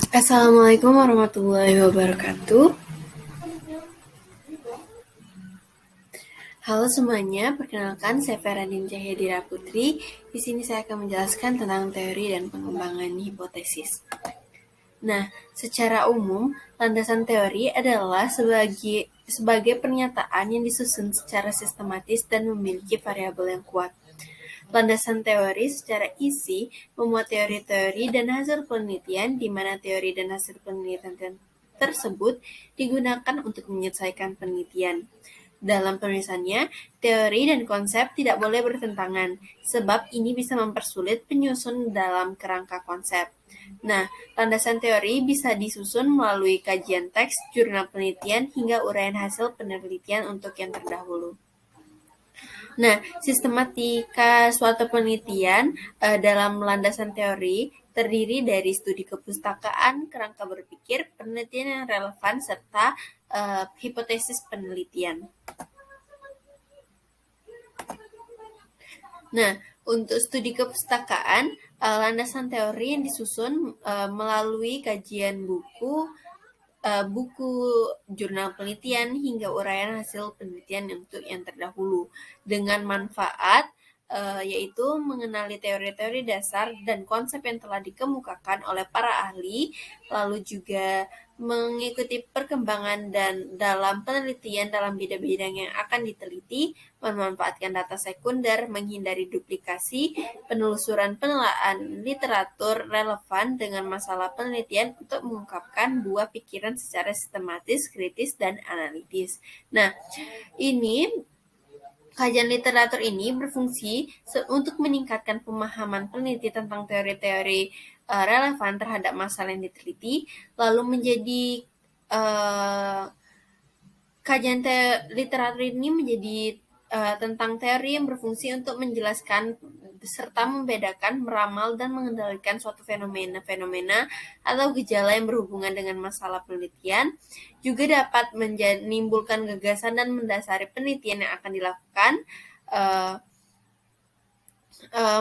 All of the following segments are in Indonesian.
Assalamualaikum warahmatullahi wabarakatuh. Halo semuanya, perkenalkan saya Feradin Cahyadira Putri. Di sini saya akan menjelaskan tentang teori dan pengembangan hipotesis. Nah, secara umum, landasan teori adalah sebagai pernyataan yang disusun secara sistematis dan memiliki variabel yang kuat. Landasan teori secara isi memuat teori-teori dan hasil penelitian di mana teori dan hasil penelitian tersebut digunakan untuk menyelesaikan penelitian. Dalam penulisannya, teori dan konsep tidak boleh bertentangan, sebab ini bisa mempersulit penyusun dalam kerangka konsep. Nah, landasan teori bisa disusun melalui kajian teks, jurnal penelitian, hingga uraian hasil penelitian untuk yang terdahulu. Nah, sistematika suatu penelitian dalam landasan teori terdiri dari studi kepustakaan, kerangka berpikir, penelitian yang relevan, serta hipotesis penelitian. Nah, untuk studi kepustakaan, landasan teori yang disusun melalui kajian buku, jurnal penelitian, hingga uraian hasil penelitian untuk yang terdahulu, dengan manfaat yaitu mengenali teori-teori dasar dan konsep yang telah dikemukakan oleh para ahli, lalu juga mengikuti perkembangan dan dalam penelitian dalam bidang-bidang yang akan diteliti, memanfaatkan data sekunder, menghindari duplikasi, penelusuran penelaahan literatur relevan dengan masalah penelitian untuk mengungkapkan buah pikiran secara sistematis, kritis, dan analitis. Nah, kajian literatur ini berfungsi untuk meningkatkan pemahaman peneliti tentang teori-teori relevan terhadap masalah yang diteliti, lalu menjadi kajian literatur ini menjadi tentang teori yang berfungsi untuk menjelaskan serta membedakan, meramal, dan mengendalikan suatu fenomena atau gejala yang berhubungan dengan masalah penelitian, juga dapat menimbulkan gagasan dan mendasari penelitian yang akan dilakukan,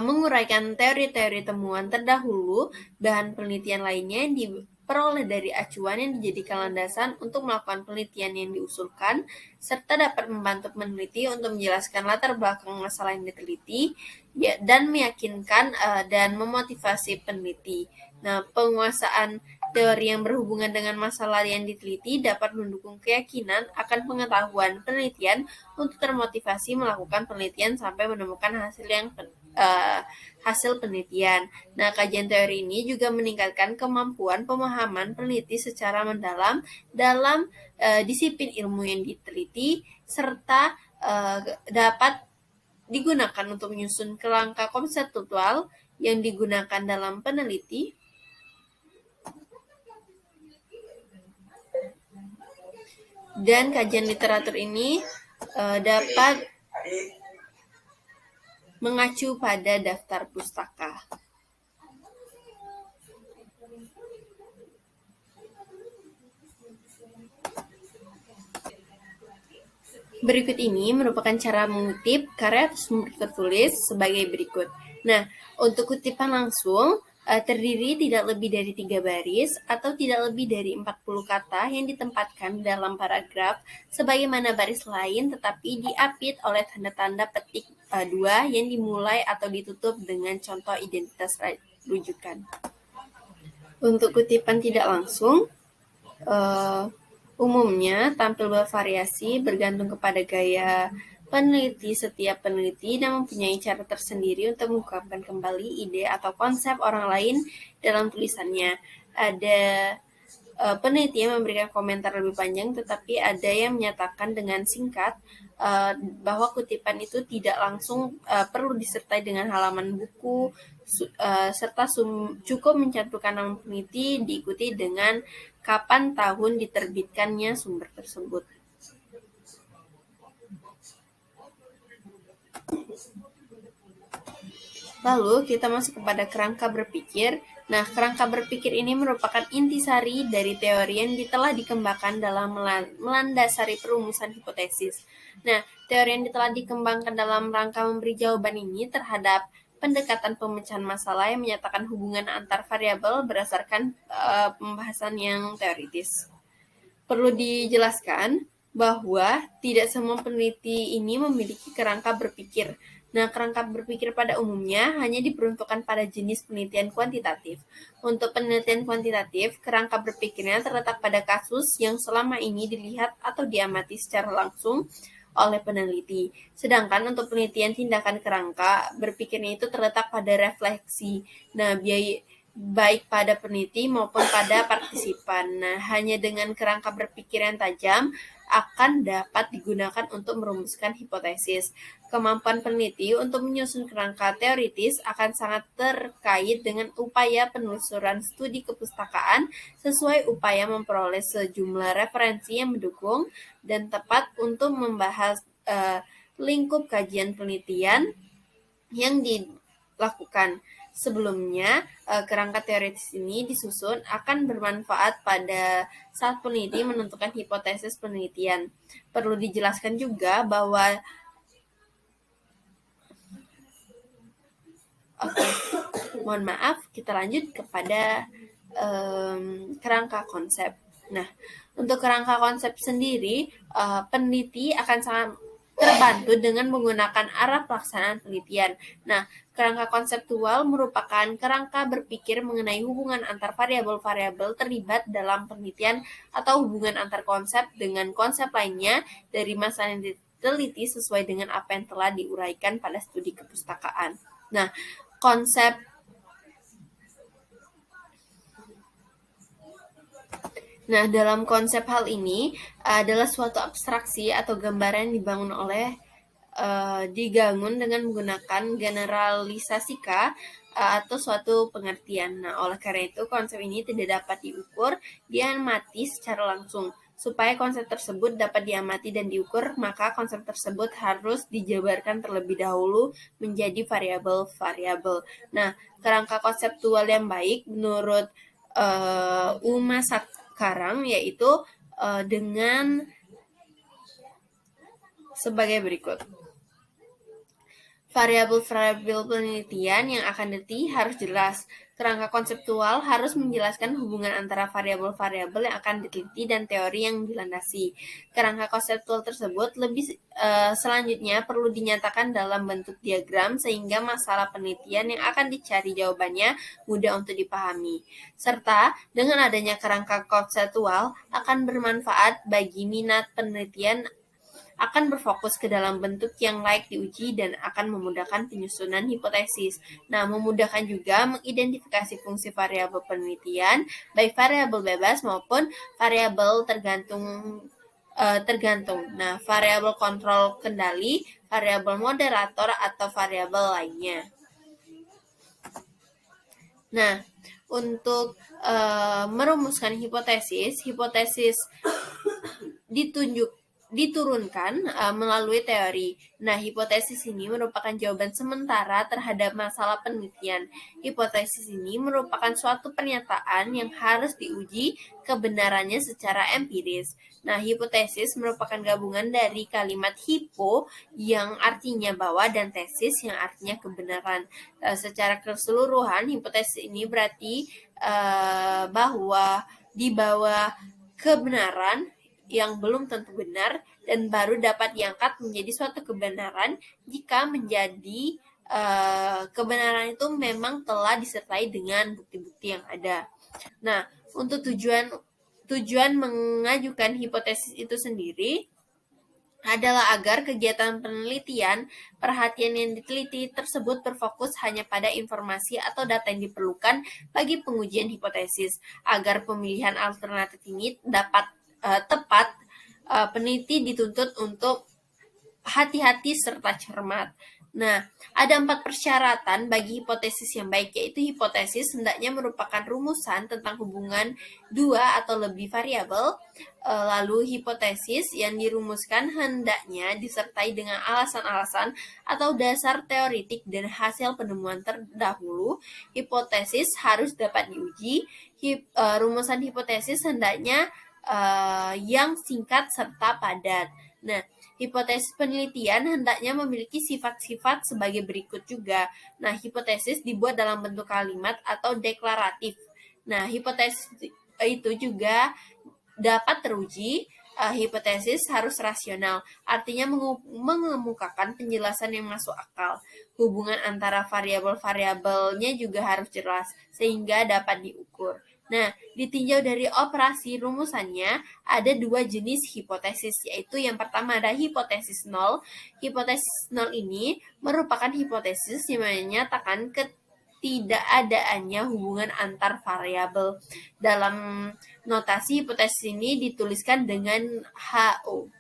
menguraikan teori-teori temuan terdahulu, bahan penelitian lainnya yang diperoleh dari acuan yang dijadikan landasan untuk melakukan penelitian yang diusulkan, serta dapat membantu peneliti untuk menjelaskan latar belakang masalah yang diteliti, dan meyakinkan dan memotivasi peneliti. Nah, penguasaan teori yang berhubungan dengan masalah yang diteliti dapat mendukung keyakinan akan pengetahuan penelitian untuk termotivasi melakukan penelitian sampai menemukan hasil penelitian. Nah, kajian teori ini juga meningkatkan kemampuan pemahaman peneliti secara mendalam dalam disiplin ilmu yang diteliti, serta dapat digunakan untuk menyusun kerangka konseptual yang digunakan dalam peneliti. Dan kajian literatur ini dapat mengacu pada daftar pustaka. Berikut ini merupakan cara mengutip karya atau sumber tertulis sebagai berikut. Nah, untuk kutipan langsung terdiri tidak lebih dari 3 baris atau tidak lebih dari 40 kata yang ditempatkan dalam paragraf sebagaimana baris lain tetapi diapit oleh tanda-tanda petik 2 yang dimulai atau ditutup dengan contoh identitas rujukan. Untuk kutipan tidak langsung, umumnya tampil bervariasi bergantung kepada gaya peneliti. Setiap peneliti dan mempunyai cara tersendiri untuk mengungkapkan kembali ide atau konsep orang lain dalam tulisannya. Ada peneliti yang memberikan komentar lebih panjang, tetapi ada yang menyatakan dengan singkat bahwa kutipan itu tidak langsung perlu disertai dengan halaman buku, serta cukup mencantumkan nama peneliti diikuti dengan kapan tahun diterbitkannya sumber tersebut. Lalu kita masuk kepada kerangka berpikir. Nah, kerangka berpikir ini merupakan intisari dari teori yang telah dikembangkan dalam melandasari perumusan hipotesis. Nah, teori yang telah dikembangkan dalam rangka memberi jawaban ini terhadap pendekatan pemecahan masalah yang menyatakan hubungan antar variabel berdasarkan pembahasan yang teoritis. Perlu dijelaskan bahwa tidak semua peneliti ini memiliki kerangka berpikir. Nah, kerangka berpikir pada umumnya hanya diperuntukkan pada jenis penelitian kuantitatif. Untuk penelitian kuantitatif, kerangka berpikirnya terletak pada kasus yang selama ini dilihat atau diamati secara langsung oleh peneliti. Sedangkan untuk penelitian tindakan kerangka berpikirnya itu terletak pada refleksi. Nah, baik pada peneliti maupun pada partisipan. Nah, hanya dengan kerangka berpikir yang tajam akan dapat digunakan untuk merumuskan hipotesis. Kemampuan peneliti untuk menyusun kerangka teoritis akan sangat terkait dengan upaya penelusuran studi kepustakaan sesuai upaya memperoleh sejumlah referensi yang mendukung dan tepat untuk membahas lingkup kajian penelitian yang dilakukan. Sebelumnya, kerangka teoritis ini disusun akan bermanfaat pada saat peneliti menentukan hipotesis penelitian. Perlu dijelaskan juga bahwa mohon maaf, kita lanjut kepada kerangka konsep. Nah, untuk kerangka konsep sendiri, peneliti akan sangat terbantu dengan menggunakan arah pelaksanaan penelitian. Nah, kerangka konseptual merupakan kerangka berpikir mengenai hubungan antar variabel-variabel terlibat dalam penelitian atau hubungan antar konsep dengan konsep lainnya dari masalah yang diteliti sesuai dengan apa yang telah diuraikan pada studi kepustakaan. Nah, dalam konsep hal ini adalah suatu abstraksi atau gambaran yang dibangun dengan menggunakan generalisasika atau suatu pengertian. Nah, oleh karena itu konsep ini tidak dapat diukur, diamati secara langsung. Supaya konsep tersebut dapat diamati dan diukur, maka konsep tersebut harus dijabarkan terlebih dahulu menjadi variabel-variabel. Nah, kerangka konseptual yang baik menurut Uma sekarang yaitu dengan sebagai berikut. Variabel-variabel penelitian yang akan diteliti harus jelas. Kerangka konseptual harus menjelaskan hubungan antara variabel-variabel yang akan diteliti dan teori yang dilandasi. Kerangka konseptual tersebut selanjutnya perlu dinyatakan dalam bentuk diagram sehingga masalah penelitian yang akan dicari jawabannya mudah untuk dipahami. Serta dengan adanya kerangka konseptual akan bermanfaat bagi minat penelitian akan berfokus ke dalam bentuk yang layak diuji dan akan memudahkan penyusunan hipotesis. Nah, memudahkan juga mengidentifikasi fungsi variabel penelitian, baik variabel bebas maupun variabel tergantung. Nah, variabel kontrol kendali, variabel moderator, atau variabel lainnya. Nah, untuk merumuskan hipotesis diturunkan melalui teori. Nah, hipotesis ini merupakan jawaban sementara terhadap masalah penelitian. Hipotesis ini merupakan suatu pernyataan yang harus diuji kebenarannya secara empiris. Nah, hipotesis merupakan gabungan dari kalimat hipo yang artinya bahwa dan tesis yang artinya kebenaran. Secara keseluruhan, hipotesis ini berarti bahwa di bawah kebenaran yang belum tentu benar dan baru dapat diangkat menjadi suatu kebenaran jika menjadi kebenaran itu memang telah disertai dengan bukti-bukti yang ada. Nah, untuk tujuan mengajukan hipotesis itu sendiri adalah agar kegiatan penelitian, perhatian yang diteliti tersebut berfokus hanya pada informasi atau data yang diperlukan bagi pengujian hipotesis, agar pemilihan alternatif ini dapat tepat. Peneliti dituntut untuk hati-hati serta cermat. Nah, ada 4 persyaratan bagi hipotesis yang baik, yaitu hipotesis hendaknya merupakan rumusan tentang hubungan 2 atau lebih variabel. Lalu hipotesis yang dirumuskan hendaknya disertai dengan alasan-alasan atau dasar teoritik dan hasil penemuan terdahulu. Hipotesis harus dapat diuji. Rumusan hipotesis hendaknya yang singkat serta padat. Nah, Hipotesis penelitian hendaknya memiliki sifat-sifat sebagai berikut juga. Nah, hipotesis dibuat dalam bentuk kalimat atau deklaratif. Nah, hipotesis itu juga dapat teruji. Hipotesis harus rasional, artinya mengemukakan penjelasan yang masuk akal. Hubungan antara variabel-variabelnya juga harus jelas, sehingga dapat diukur. Nah, ditinjau dari operasi rumusannya, ada dua jenis hipotesis, yaitu yang pertama ada hipotesis nol. Hipotesis nol ini merupakan hipotesis yang menyatakan ketidakadaannya hubungan antar variabel. Dalam notasi hipotesis ini dituliskan dengan HO.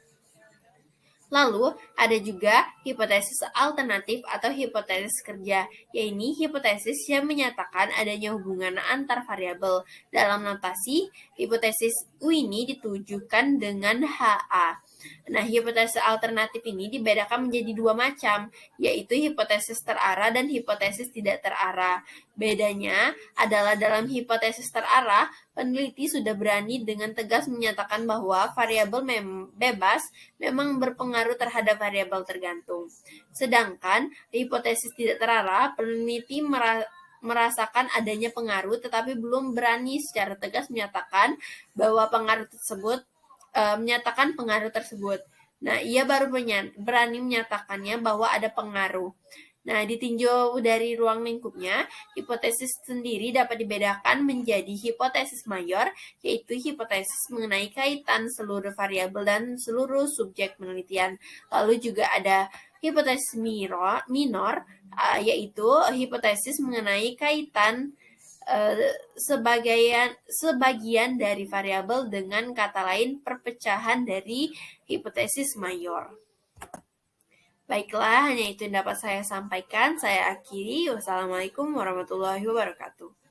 Lalu, ada juga hipotesis alternatif atau hipotesis kerja, yaitu hipotesis yang menyatakan adanya hubungan antar variabel. Dalam notasi, hipotesis U ini ditujukan dengan HA. Nah, hipotesis alternatif ini dibedakan menjadi dua macam, yaitu hipotesis terarah dan hipotesis tidak terarah. Bedanya adalah dalam hipotesis terarah, peneliti sudah berani dengan tegas menyatakan bahwa variabel bebas memang berpengaruh terhadap variabel tergantung. Sedangkan hipotesis tidak terarah, peneliti merasakan adanya pengaruh tetapi belum berani secara tegas menyatakan bahwa pengaruh tersebut. Nah, ia baru berani menyatakannya bahwa ada pengaruh. Nah, ditinjau dari ruang lingkupnya, hipotesis sendiri dapat dibedakan menjadi hipotesis mayor, yaitu hipotesis mengenai kaitan seluruh variabel dan seluruh subjek penelitian. Lalu juga ada hipotesis minor, yaitu hipotesis mengenai kaitan sebagian dari variabel, dengan kata lain perpecahan dari hipotesis mayor. Baiklah, hanya itu yang dapat saya sampaikan. Saya akhiri. Wassalamualaikum warahmatullahi wabarakatuh.